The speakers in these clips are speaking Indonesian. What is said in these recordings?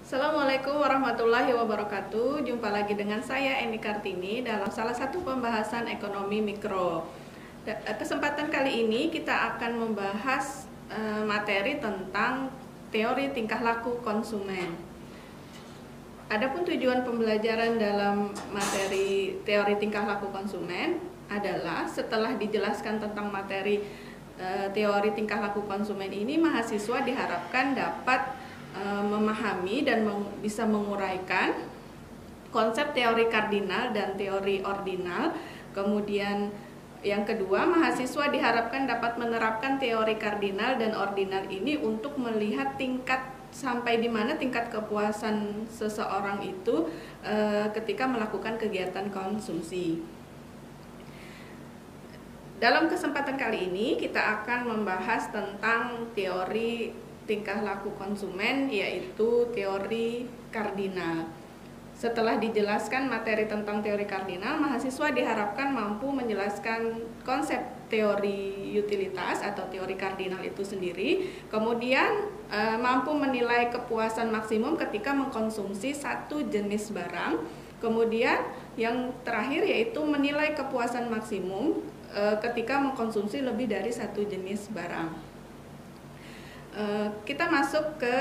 Assalamualaikum warahmatullahi wabarakatuh. Jumpa lagi dengan saya Eni Kartini dalam salah satu pembahasan ekonomi mikro. Kesempatan kali ini kita akan membahas materi tentang teori tingkah laku konsumen. Adapun tujuan pembelajaran dalam materi teori tingkah laku konsumen adalah setelah dijelaskan tentang materi teori tingkah laku konsumen ini, mahasiswa diharapkan dapat memahami dan bisa menguraikan konsep teori kardinal dan teori ordinal. Kemudian yang kedua, mahasiswa diharapkan dapat menerapkan teori kardinal dan ordinal ini untuk melihat sampai di mana tingkat kepuasan seseorang itu ketika melakukan kegiatan konsumsi. Dalam kesempatan kali ini kita akan membahas tentang teori tingkah laku konsumen, yaitu teori kardinal. Setelah dijelaskan materi tentang teori kardinal, mahasiswa diharapkan mampu menjelaskan konsep teori utilitas atau teori kardinal itu sendiri, kemudian mampu menilai kepuasan maksimum ketika mengkonsumsi satu jenis barang, kemudian yang terakhir yaitu menilai kepuasan maksimum ketika mengkonsumsi lebih dari satu jenis barang. Kita masuk ke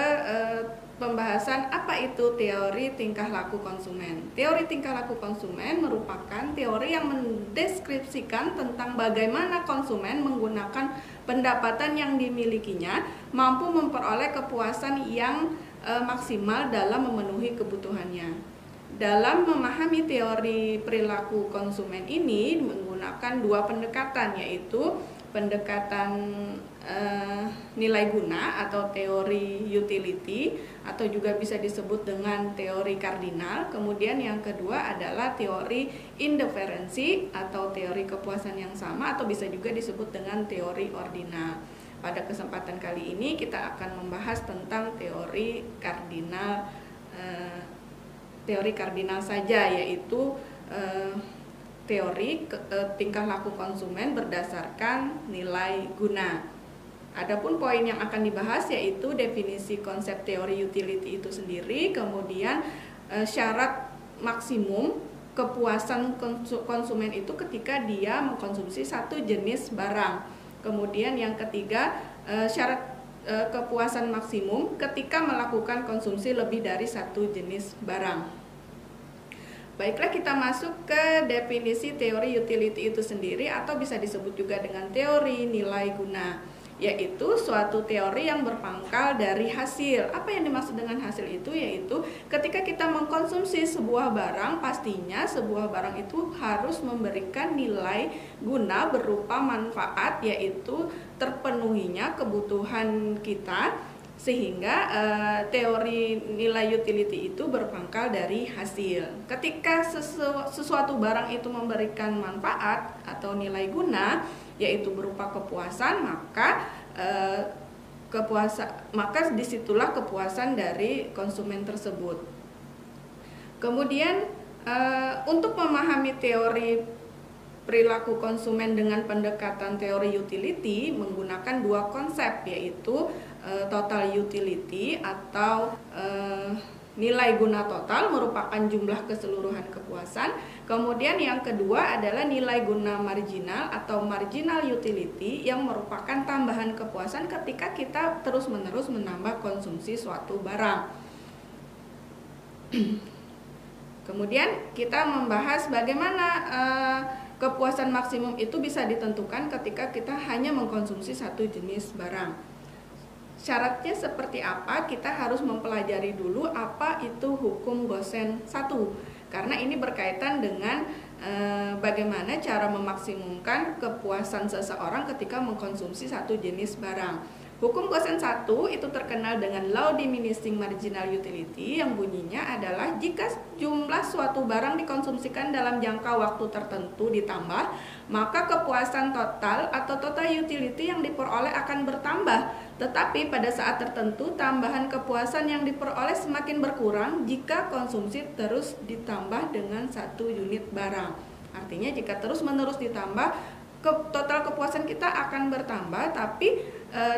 pembahasan apa itu teori tingkah laku konsumen. Teori tingkah laku konsumen merupakan teori yang mendeskripsikan tentang bagaimana konsumen menggunakan pendapatan yang dimilikinya mampu memperoleh kepuasan yang maksimal dalam memenuhi kebutuhannya. Dalam memahami teori perilaku konsumen ini menggunakan dua pendekatan, yaitu pendekatan nilai guna atau teori utility, atau juga bisa disebut dengan teori kardinal. Kemudian yang kedua adalah teori indiferensi atau teori kepuasan yang sama, atau bisa juga disebut dengan teori ordinal. Pada kesempatan kali ini kita akan membahas tentang teori kardinal saja, yaitu teori tingkah laku konsumen berdasarkan nilai guna. Adapun poin yang akan dibahas yaitu definisi konsep teori utility itu sendiri, kemudian syarat maksimum kepuasan konsumen itu ketika dia mengkonsumsi satu jenis barang. Kemudian yang ketiga, syarat kepuasan maksimum ketika melakukan konsumsi lebih dari satu jenis barang. Baiklah, kita masuk ke definisi teori utility itu sendiri, atau bisa disebut juga dengan teori nilai guna, yaitu suatu teori yang berpangkal dari hasil. Apa yang dimaksud dengan hasil itu? Yaitu ketika kita mengkonsumsi sebuah barang, pastinya sebuah barang itu harus memberikan nilai guna berupa manfaat, yaitu terpenuhinya kebutuhan kita, sehingga teori nilai utility itu berpangkal dari hasil. Ketika sesuatu barang itu memberikan manfaat atau nilai guna, yaitu berupa kepuasan, maka disitulah kepuasan dari konsumen tersebut. Kemudian untuk memahami teori perilaku konsumen dengan pendekatan teori utility menggunakan dua konsep, yaitu total utility atau nilai guna total merupakan jumlah keseluruhan kepuasan. Kemudian yang kedua adalah nilai guna marginal atau marginal utility yang merupakan tambahan kepuasan ketika kita terus-menerus menambah konsumsi suatu barang. Kemudian kita membahas bagaimana kepuasan maksimum itu bisa ditentukan ketika kita hanya mengkonsumsi satu jenis barang. Syaratnya seperti apa? Kita harus mempelajari dulu apa itu hukum Gosen 1, karena ini berkaitan dengan bagaimana cara memaksimumkan kepuasan seseorang ketika mengkonsumsi satu jenis barang. Hukum Gosen 1 itu terkenal dengan law diminishing marginal utility, yang bunyinya adalah jika jumlah suatu barang dikonsumsikan dalam jangka waktu tertentu ditambah, maka kepuasan total atau total utility yang diperoleh akan bertambah. Tetapi pada saat tertentu tambahan kepuasan yang diperoleh semakin berkurang jika konsumsi terus ditambah dengan satu unit barang. Artinya jika terus-menerus ditambah, total kepuasan kita akan bertambah, tapi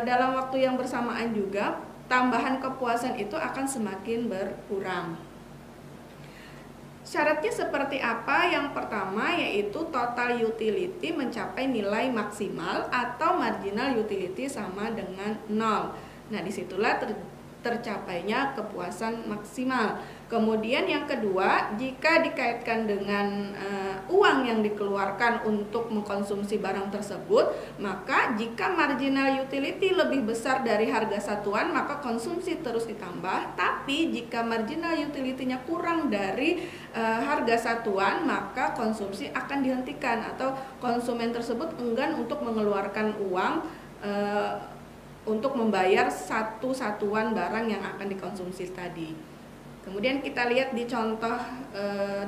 dalam waktu yang bersamaan juga tambahan kepuasan itu akan semakin berkurang. Syaratnya seperti apa? Yang pertama yaitu total utility mencapai nilai maksimal atau marginal utility sama dengan 0. Nah, disitulah tercapainya kepuasan maksimal. Kemudian yang kedua, jika dikaitkan dengan uang yang dikeluarkan untuk mengkonsumsi barang tersebut, maka jika marginal utility lebih besar dari harga satuan, maka konsumsi terus ditambah. Tapi jika marginal utility-nya kurang dari harga satuan, maka konsumsi akan dihentikan atau konsumen tersebut enggan untuk mengeluarkan uang untuk membayar satu satuan barang yang akan dikonsumsi tadi. Kemudian kita lihat di contoh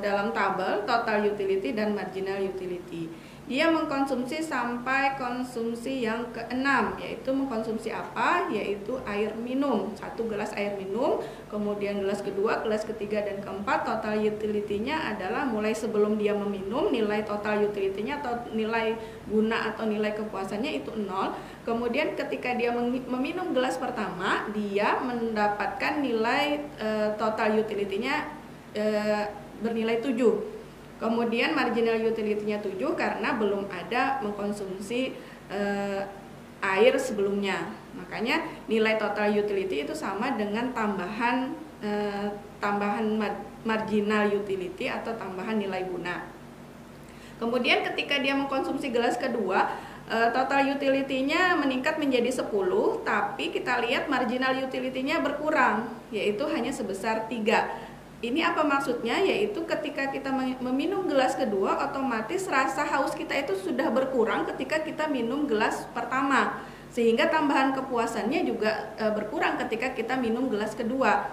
dalam tabel total utility dan marginal utility. Dia mengkonsumsi sampai konsumsi yang ke-6, yaitu mengkonsumsi apa? Yaitu air minum, 1 gelas air minum, kemudian gelas kedua, gelas ketiga, dan keempat. Total utility-nya adalah mulai sebelum dia meminum, nilai total utility-nya atau nilai guna atau nilai kepuasannya itu 0. Kemudian ketika dia meminum gelas pertama, dia mendapatkan nilai total utility-nya bernilai 7. Kemudian marginal utility-nya 7 karena belum ada mengkonsumsi air sebelumnya. Makanya nilai total utility itu sama dengan tambahan marginal utility atau tambahan nilai guna. Kemudian ketika dia mengkonsumsi gelas kedua, total utility-nya meningkat menjadi 10, tapi kita lihat marginal utility-nya berkurang, yaitu hanya sebesar 3. Ini apa maksudnya? Yaitu ketika kita meminum gelas kedua, otomatis rasa haus kita itu sudah berkurang ketika kita minum gelas pertama, sehingga tambahan kepuasannya juga berkurang ketika kita minum gelas kedua.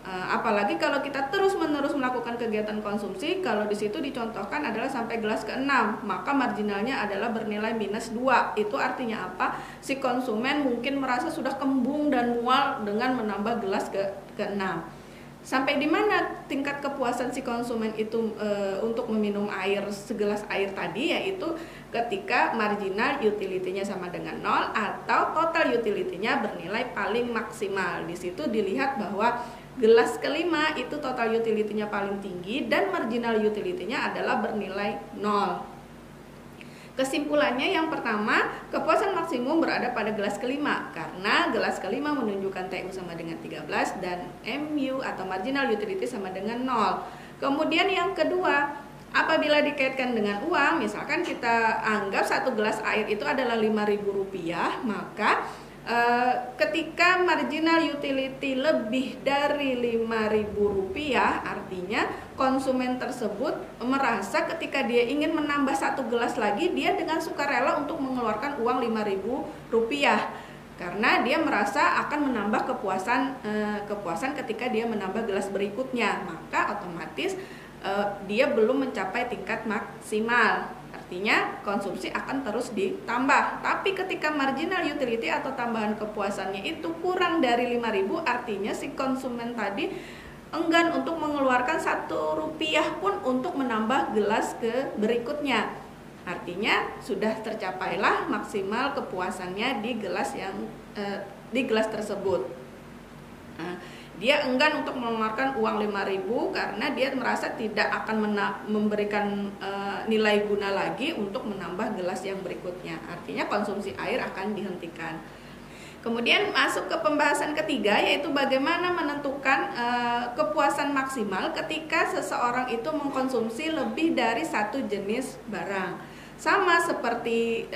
Apalagi kalau kita terus-menerus melakukan kegiatan konsumsi, kalau di situ dicontohkan adalah sampai gelas ke-6, maka marginalnya adalah bernilai -2. Itu artinya apa? Si konsumen mungkin merasa sudah kembung dan mual dengan menambah gelas ke-6. Sampai di mana tingkat kepuasan si konsumen itu untuk meminum air segelas air tadi, yaitu ketika marginal utility-nya sama dengan 0 atau total utility-nya bernilai paling maksimal. Di situ dilihat bahwa gelas kelima itu total utility-nya paling tinggi dan marginal utility-nya adalah bernilai 0. Kesimpulannya yang pertama, kepuasan maksimum berada pada gelas kelima karena gelas kelima menunjukkan TU sama dengan 13 dan MU atau marginal utility sama dengan 0. Kemudian yang kedua, apabila dikaitkan dengan uang, misalkan kita anggap 1 gelas air itu adalah Rp5.000, maka ketika marginal utility lebih dari Rp5.000, artinya konsumen tersebut merasa ketika dia ingin menambah 1 gelas lagi, dia dengan sukarela untuk mengeluarkan uang Rp5.000 karena dia merasa akan menambah kepuasan ketika dia menambah gelas berikutnya, maka otomatis dia belum mencapai tingkat maksimal. Artinya konsumsi akan terus ditambah. Tapi ketika marginal utility atau tambahan kepuasannya itu kurang dari Rp5.000, artinya si konsumen tadi enggan untuk mengeluarkan Rp1 pun untuk menambah gelas ke berikutnya. Artinya sudah tercapailah maksimal kepuasannya di gelas tersebut. Dia enggan untuk mengeluarkan uang Rp5.000 karena dia merasa tidak akan memberikan nilai guna lagi untuk menambah gelas yang berikutnya. Artinya konsumsi air akan dihentikan. Kemudian masuk ke pembahasan ketiga, yaitu bagaimana menentukan kepuasan maksimal ketika seseorang itu mengkonsumsi lebih dari 1 jenis barang. Sama seperti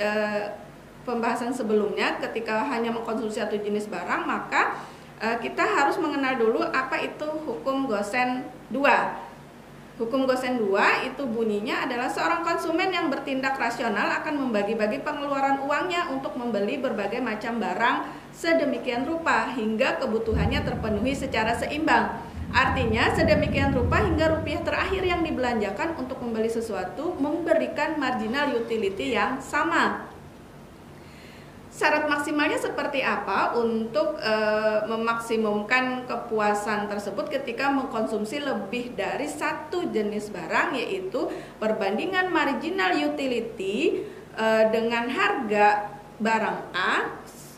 pembahasan sebelumnya, ketika hanya mengkonsumsi 1 jenis barang, maka kita harus mengenal dulu apa itu hukum Gosen 2. Hukum Gosen 2 itu bunyinya adalah seorang konsumen yang bertindak rasional akan membagi-bagi pengeluaran uangnya untuk membeli berbagai macam barang sedemikian rupa hingga kebutuhannya terpenuhi secara seimbang. Artinya sedemikian rupa hingga rupiah terakhir yang dibelanjakan untuk membeli sesuatu memberikan marginal utility yang sama. Syarat maksimalnya seperti apa untuk memaksimumkan kepuasan tersebut ketika mengkonsumsi lebih dari 1 jenis barang, yaitu perbandingan marginal utility dengan harga barang A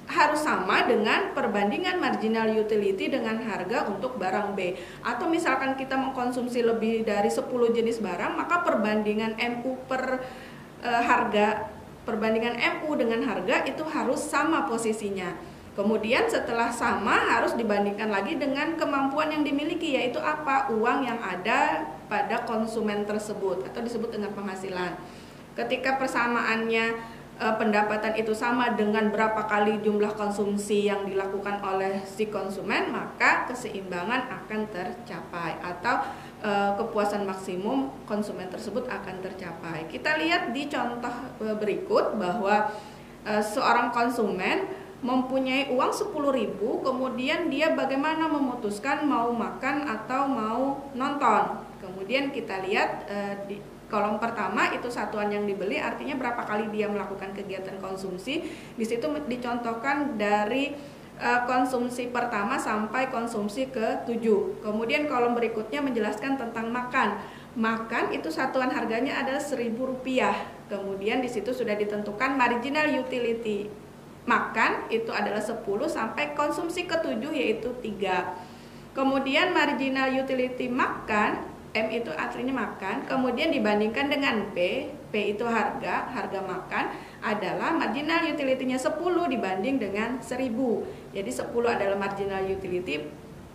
harus sama dengan perbandingan marginal utility dengan harga untuk barang B. Atau misalkan kita mengkonsumsi lebih dari 10 jenis barang, maka perbandingan MU per harga, perbandingan MU dengan harga itu harus sama posisinya. Kemudian setelah sama harus dibandingkan lagi dengan kemampuan yang dimiliki, yaitu apa? Uang yang ada pada konsumen tersebut atau disebut dengan penghasilan. Ketika persamaannya pendapatan itu sama dengan berapa kali jumlah konsumsi yang dilakukan oleh si konsumen, maka keseimbangan akan tercapai atau kepuasan maksimum konsumen tersebut akan tercapai. Kita lihat di contoh berikut bahwa seorang konsumen mempunyai uang 10.000, kemudian dia bagaimana memutuskan mau makan atau mau nonton. Kemudian kita lihat di kolom pertama itu satuan yang dibeli, artinya berapa kali dia melakukan kegiatan konsumsi. Di situ dicontohkan dari konsumsi pertama sampai konsumsi ke-7. Kemudian kolom berikutnya menjelaskan tentang makan. Makan itu satuan harganya adalah Rp1.000. Kemudian di situ sudah ditentukan marginal utility. Makan itu adalah 10 sampai konsumsi ke-7 yaitu 3. Kemudian marginal utility makan, M itu artinya makan, kemudian dibandingkan dengan P itu harga makan adalah marginal utility-nya 10 dibanding dengan 1000. Jadi 10 adalah marginal utility,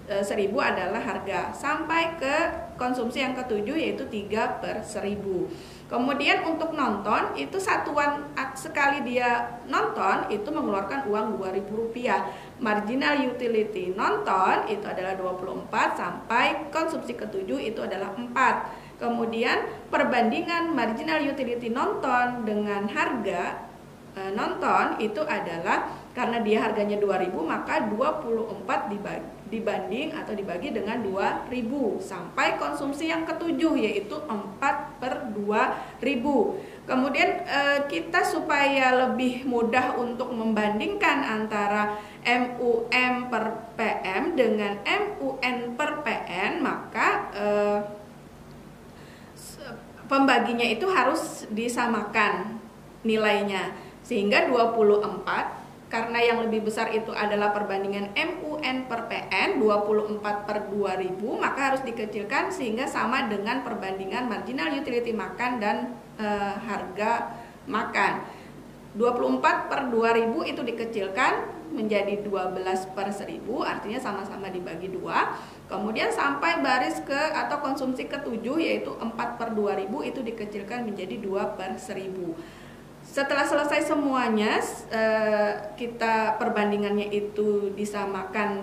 1000 adalah harga. Sampai ke konsumsi yang ke-7 yaitu 3/1000. Kemudian untuk nonton itu satuan sekali dia nonton itu mengeluarkan uang Rp2.000. Marginal utility nonton itu adalah 24 sampai konsumsi ke-7 itu adalah 4. Kemudian perbandingan marginal utility nonton dengan harga nonton itu adalah karena dia harganya 2.000 maka 24 dibanding atau dibagi dengan 2.000 sampai konsumsi yang ke-7 yaitu 4/2.000. Kemudian kita supaya lebih mudah untuk membandingkan antara MUM per PM dengan MUN per PN, maka pembaginya itu harus disamakan nilainya, sehingga 24 karena yang lebih besar itu adalah perbandingan MUN per PN 24/2000, maka harus dikecilkan sehingga sama dengan perbandingan marginal utility makan dan harga makan. 24/2000 itu dikecilkan menjadi 12/1000, artinya sama-sama dibagi 2. Kemudian sampai baris ke atau konsumsi ke-7 yaitu 4/2000 itu dikecilkan menjadi 2/1000. Setelah selesai semuanya, kita perbandingannya itu disamakan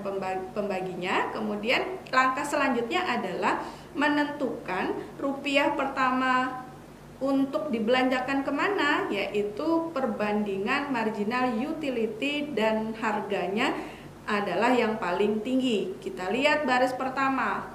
pembaginya. Kemudian langkah selanjutnya adalah menentukan rupiah pertama untuk dibelanjakan kemana, yaitu perbandingan marginal utility dan harganya adalah yang paling tinggi. Kita lihat baris pertama,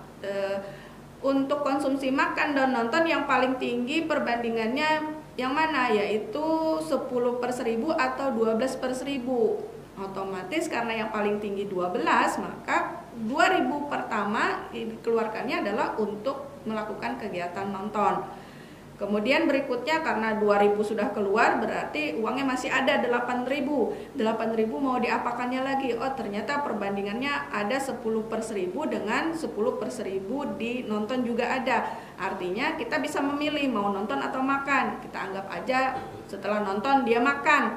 untuk konsumsi makan dan nonton yang paling tinggi perbandingannya yang mana, yaitu 10/1000 atau 12/1000. Otomatis karena yang paling tinggi 12, maka 2.000 pertama dikeluarkannya adalah untuk melakukan kegiatan nonton. Kemudian berikutnya karena 2.000 sudah keluar, berarti uangnya masih ada 8.000. 8.000 mau diapakannya lagi? Oh, ternyata perbandingannya ada 10/1000 dengan 10/1000 di nonton juga ada. Artinya kita bisa memilih mau nonton atau makan. Kita anggap aja setelah nonton dia makan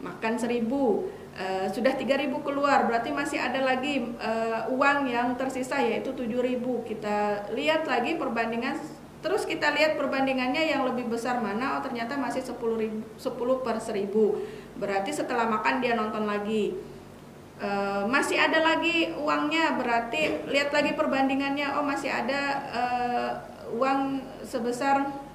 1.000. Sudah 3.000 keluar, berarti masih ada lagi uang yang tersisa yaitu 7.000. Kita lihat lagi perbandingan, terus kita lihat perbandingannya yang lebih besar mana. Oh, ternyata masih 10/1000. Berarti setelah makan dia nonton lagi, masih ada lagi uangnya, berarti lihat lagi perbandingannya. Oh, masih ada uang sebesar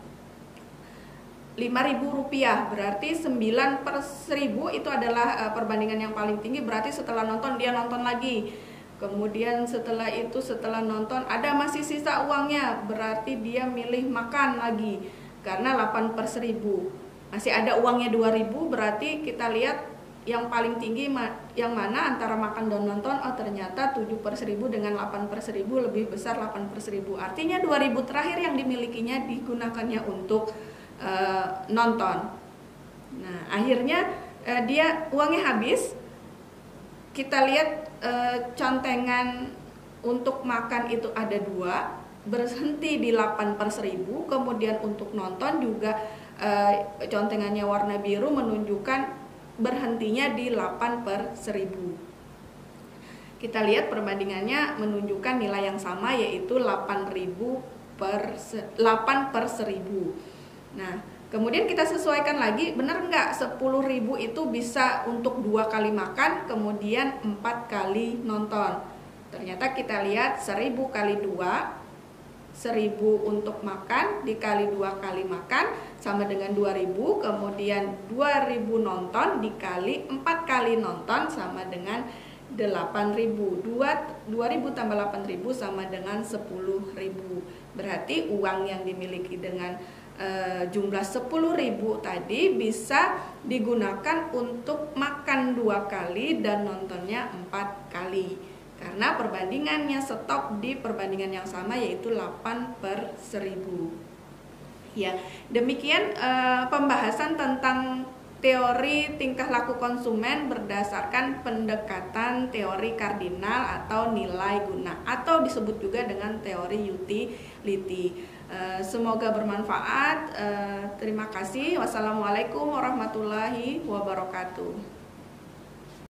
Rp5.000, berarti 9/1000 itu adalah perbandingan yang paling tinggi. Berarti setelah nonton dia nonton lagi. Kemudian setelah itu, setelah nonton ada masih sisa uangnya, berarti dia milih makan lagi karena 8/1000. Masih ada uangnya 2.000, berarti kita lihat yang paling tinggi yang mana antara makan dan nonton. Oh, ternyata 7/1000 dengan 8/1000 lebih besar 8/1000. Artinya 2.000 terakhir yang dimilikinya digunakannya untuk nonton. Nah, akhirnya dia uangnya habis. kita lihat contengan untuk makan itu ada 2, berhenti di 8/1000. Kemudian untuk nonton juga contengannya warna biru menunjukkan berhentinya di 8/1000. Kita lihat perbandingannya menunjukkan nilai yang sama, yaitu 8/1000. Nah, kemudian kita sesuaikan lagi, benar nggak 10.000 itu bisa untuk 2 kali makan, kemudian 4 kali nonton. Ternyata kita lihat 1000 kali 2, 1000 untuk makan dikali 2 kali makan sama dengan 2000, kemudian 2000 nonton dikali 4 kali nonton sama dengan 8.000. 2000 tambah 8.000 sama dengan 10.000. Berarti uang yang dimiliki dengan jumlah 10.000 tadi bisa digunakan untuk makan 2 kali dan nontonnya 4 kali. Karena perbandingannya stok di perbandingan yang sama, yaitu 8/1000. Ya, demikian pembahasan tentang teori tingkah laku konsumen berdasarkan pendekatan teori kardinal atau nilai guna, atau disebut juga dengan teori utility. Semoga bermanfaat. Terima kasih. Wassalamualaikum warahmatullahi wabarakatuh.